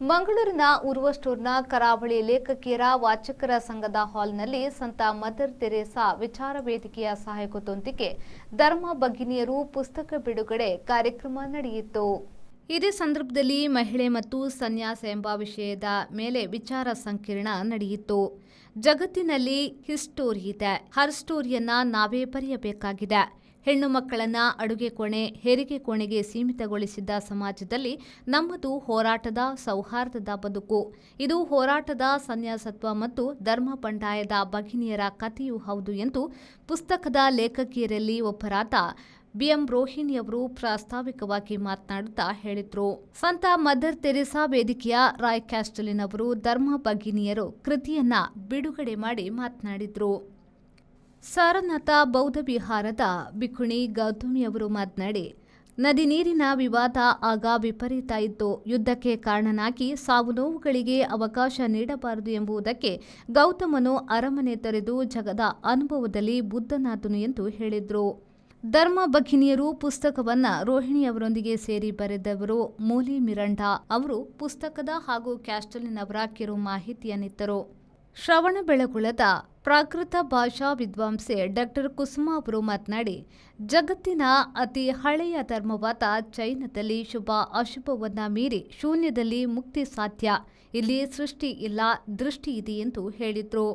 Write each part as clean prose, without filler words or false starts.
ಮಂಗಳೂರಿನ ಉರ್ವ ಸ್ಟೋರ್ನ ಕರಾವಳಿ ಲೇಖಕಿಯರ ವಾಚಕರ ಸಂಘದ ಹಾಲ್ನಲ್ಲಿ ಸಂತ ಮದರ್ ತೆರೇಸಾ ವಿಚಾರ ವೇದಿಕೆಯ ಸಹಾಯಕದೊಂದಿಗೆ ಧರ್ಮ ಭಗಿನಿಯರು ಪುಸ್ತಕ ಬಿಡುಗಡೆ ಕಾರ್ಯಕ್ರಮ ನಡೆಯಿತು. ಇದೇ ಸಂದರ್ಭದಲ್ಲಿ ಮಹಿಳೆ ಮತ್ತು ಸನ್ಯಾಸ ಎಂಬ ವಿಷಯದ ಮೇಲೆ ವಿಚಾರ ಸಂಕಿರಣ ನಡೆಯಿತು. ಜಗತ್ತಿನಲ್ಲಿ ಹಿಸ್ಟೋರಿ ಇದೆ, ಹರ್ ಸ್ಟೋರಿಯನ್ನ ನಾವೇ ಬರೆಯಬೇಕಾಗಿದೆ. ಹೆಣ್ಣು ಮಕ್ಕಳನ್ನ ಅಡುಗೆ ಕೋಣೆ, ಹೆರಿಗೆ ಕೋಣೆಗೆ ಸೀಮಿತಗೊಳಿಸಿದ್ದ ಸಮಾಜದಲ್ಲಿ ನಮ್ಮದು ಹೋರಾಟದ, ಸೌಹಾರ್ದದ ಬದುಕು. ಇದು ಹೋರಾಟದ, ಸನ್ಯಾಸತ್ವ ಮತ್ತು ಧರ್ಮ ಬಂಡಾಯದ ಭಗಿನಿಯರ ಕಥೆಯೂ ಹೌದು ಎಂದು ಪುಸ್ತಕದ ಲೇಖಕಿಯರಲ್ಲಿ ಒಬ್ಬರಾದ ಬಿಎಂ ರೋಹಿಣಿಯವರು ಪ್ರಾಸ್ತಾವಿಕವಾಗಿ ಮಾತನಾಡುತ್ತಾ ಹೇಳಿದರು. ಸಂತ ಮದರ್ ತೆರೇಸಾ ವೇದಿಕೆಯ ರಾಯ್ ಕ್ಯಾಸ್ಟಲಿನ್ ಅವರು ಧರ್ಮ ಭಗಿನಿಯರು ಕೃತಿಯನ್ನ ಬಿಡುಗಡೆ ಮಾಡಿ ಮಾತನಾಡಿದರು. ಸಾರನಾಥ ಬೌದ್ಧ ವಿಹಾರದ ಭಿಕ್ಷುಣಿ ಗೌತಮಿಯವರು ಮಾತನಾಡಿ, ನದಿ ನೀರಿನ ವಿವಾದ ಆಗ ವಿಪರೀತ ಇತ್ತು. ಯುದ್ಧಕ್ಕೆ ಕಾರಣನಾಗಿ ಸಾವು ನೋವುಗಳಿಗೆ ಅವಕಾಶ ನೀಡಬಾರದು ಎಂಬುದಕ್ಕೆ ಗೌತಮನು ಅರಮನೆ ತೊರೆದು ಜಗದ ಅನುಭವದಲ್ಲಿ ಬುದ್ಧನಾದನು ಎಂದು ಹೇಳಿದರು. ಧರ್ಮ ಭಗಿನಿಯರು ಪುಸ್ತಕವನ್ನ ರೋಹಿಣಿಯವರೊಂದಿಗೆ ಸೇರಿ ಬರೆದವರು ಮೂಲಿ ಮಿರಂಡಾ ಅವರು ಪುಸ್ತಕದ ಹಾಗೂ ಕ್ಯಾಸ್ಟಲಿನ್ ಅವರ ಕಿರು ಮಾಹಿತಿಯನ್ನಿತ್ತರು. ಶ್ರವಣಬೆಳಗೊಳದ ಪ್ರಾಕೃತ ಭಾಷಾ ವಿದ್ವಾಂಸೆ ಡಾಕ್ಟರ್ ಕುಸುಮಾ ಅವರು ಮಾತನಾಡಿ, ಜಗತ್ತಿನ ಅತಿ ಹಳೆಯ ಧರ್ಮವಾದ ಜೈನದಲ್ಲಿ ಶುಭ ಅಶುಭವನ್ನ ಮೀರಿ ಶೂನ್ಯದಲ್ಲಿ ಮುಕ್ತಿ ಸಾಧ್ಯ. ಇಲ್ಲಿ ಸೃಷ್ಟಿ ಇಲ್ಲ, ದೃಷ್ಟಿ ಇದೆ ಎಂದು ಹೇಳಿದರು.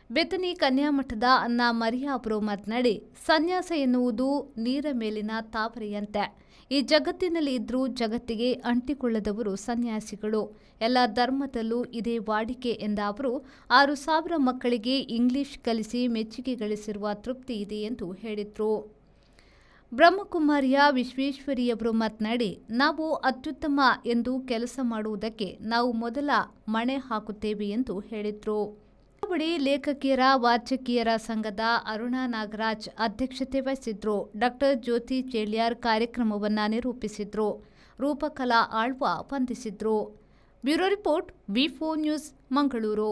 ಬೆತನಿ ಕನ್ಯಾಮಠದ ಅನ್ನ ಮರಿಯಾ ಅವರು ಮಾತನಾಡಿ, ಸನ್ಯಾಸ ಎನ್ನುವುದು ನೀರ ಮೇಲಿನ ತಾವರೆಯಂತೆ. ಈ ಜಗತ್ತಿನಲ್ಲಿ ಇದ್ರೂ ಜಗತ್ತಿಗೆ ಅಂಟಿಕೊಳ್ಳದವರು ಸನ್ಯಾಸಿಗಳು. ಎಲ್ಲ ಧರ್ಮದಲ್ಲೂ ಇದೇ ವಾಡಿಕೆ ಎಂದ ಅವರು 6,000 ಮಕ್ಕಳಿಗೆ ಇಂಗ್ಲಿಷ್ ಕಲಿಸಿ ಮೆಚ್ಚುಗೆ ಗಳಿಸಿರುವ ತೃಪ್ತಿ ಇದೆ ಎಂದು ಹೇಳಿದರು. ಬ್ರಹ್ಮಕುಮಾರಿಯ ವಿಶ್ವೇಶ್ವರಿಯವರು ಮಾತನಾಡಿ, ನಾವು ಅತ್ಯುತ್ತಮ ಎಂದು ಕೆಲಸ ಮಾಡುವುದಕ್ಕೆ ನಾವು ಮೊದಲ ಮಣೆ ಹಾಕುತ್ತೇವೆ ಎಂದು ಹೇಳಿದರು. ಕರಾವಳಿ ಲೇಖಕಿಯರ ವಾಚಕಿಯರ ಸಂಘದ ಅರುಣಾ ನಾಗರಾಜ್ ಅಧ್ಯಕ್ಷತೆ ವಹಿಸಿದ್ರು. ಡಾಕ್ಟರ್ ಜ್ಯೋತಿ ಚೇಳ್ಯಾರ್ ಕಾರ್ಯಕ್ರಮವನ್ನು ನಿರೂಪಿಸಿದ್ರು. ರೂಪಕಲಾ ಆಳ್ವ ವಂದಿಸಿದ್ರು. ಬ್ಯೂರೋ ರಿಪೋರ್ಟ್, ವಿ4 ನ್ಯೂಸ್, ಮಂಗಳೂರು.